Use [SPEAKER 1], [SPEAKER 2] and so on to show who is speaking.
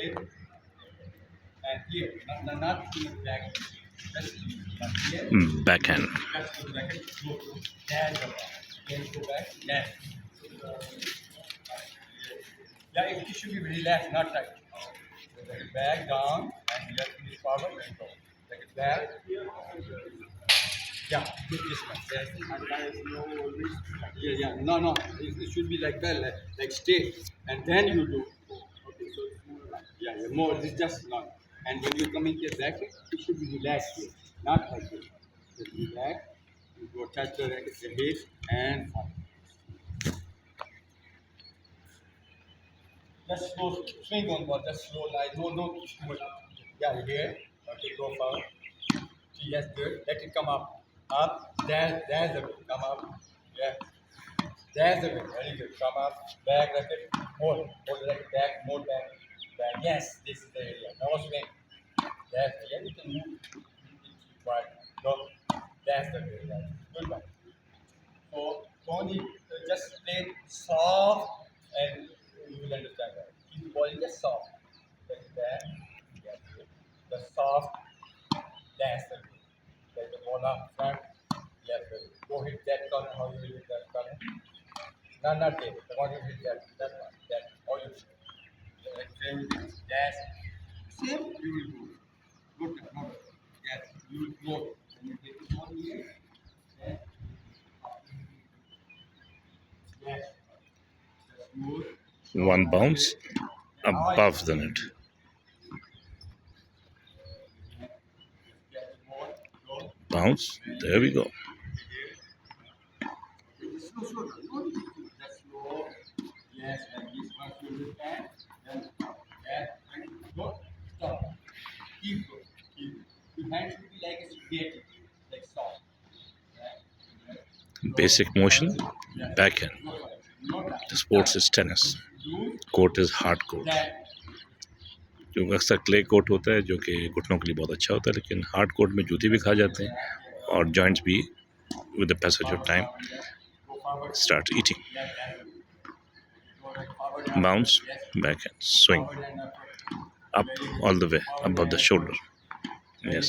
[SPEAKER 1] straight. And here, not to the back. Just but here.
[SPEAKER 2] Backhand.
[SPEAKER 1] Just to the back. Go to dash the back. Then go back. Dash. Yeah, it should be relaxed, not tight. So take it back down and just finish forward and go. Take it back. Yeah, this one. Yes. And there is no risk. Yeah, yeah. No. It should be like that, like straight. And then you do. Okay, so it's more like, yeah, more. This just not. And when you come in here back, it should be relaxed here, not like this. Just relax. You go touch the racket, the base, and forward. Just slow, swing on ball, just slow line, no too much. Yeah, here. Okay, go forward. Yes, good. Let it come up. Up. There's the way. Come up. Yeah. There's the way. Very good. Come up. Back racket. Hold. Hold the racket back. More back. Back. Yes, this is the area. Now swing. That's the area. You can move. Right. Go. That's the way. Right. Good one. So don't need just play soft and you will understand that. Keep the ball just soft. Like that. Yes. The soft. That's the way. Like the ball up front. Yes, sir. Go hit that corner. How you will hit that corner? No, not there. The one you hit that one. That how you hit. Like same with dash. Same you will do. Good. No. Yes. You will go. When you take this one here. Then yes. Just move.
[SPEAKER 2] One bounce above the net.
[SPEAKER 1] Get the ball. Go.
[SPEAKER 2] Bounce. There we go.
[SPEAKER 1] Slow. No need to. Just slow. Yes, like this. Once you understand, then that and go. Stop. Keep going. Keep. Your hand should be like a spaghetti, like soft. Right?
[SPEAKER 2] Basic motion.
[SPEAKER 1] Yeah.
[SPEAKER 2] Backhand.
[SPEAKER 1] No, no time.
[SPEAKER 2] The sports is tennis.
[SPEAKER 1] Do
[SPEAKER 2] court is hard court,
[SPEAKER 1] that.
[SPEAKER 2] क्योंकि अक्सर clay court होता है जो कि घुटनों के लिए बहुत अच्छा होता है, लेकिन हार्ड कोर्ट में जूते भी खा जाते हैं और जॉइंट्स भी with the passage of time
[SPEAKER 1] Go forward.
[SPEAKER 2] Start eating.
[SPEAKER 1] Yes, go like forward and
[SPEAKER 2] Bounce,
[SPEAKER 1] yes.
[SPEAKER 2] backhand, swing
[SPEAKER 1] Forward and
[SPEAKER 2] up all the way above the shoulder. Yes.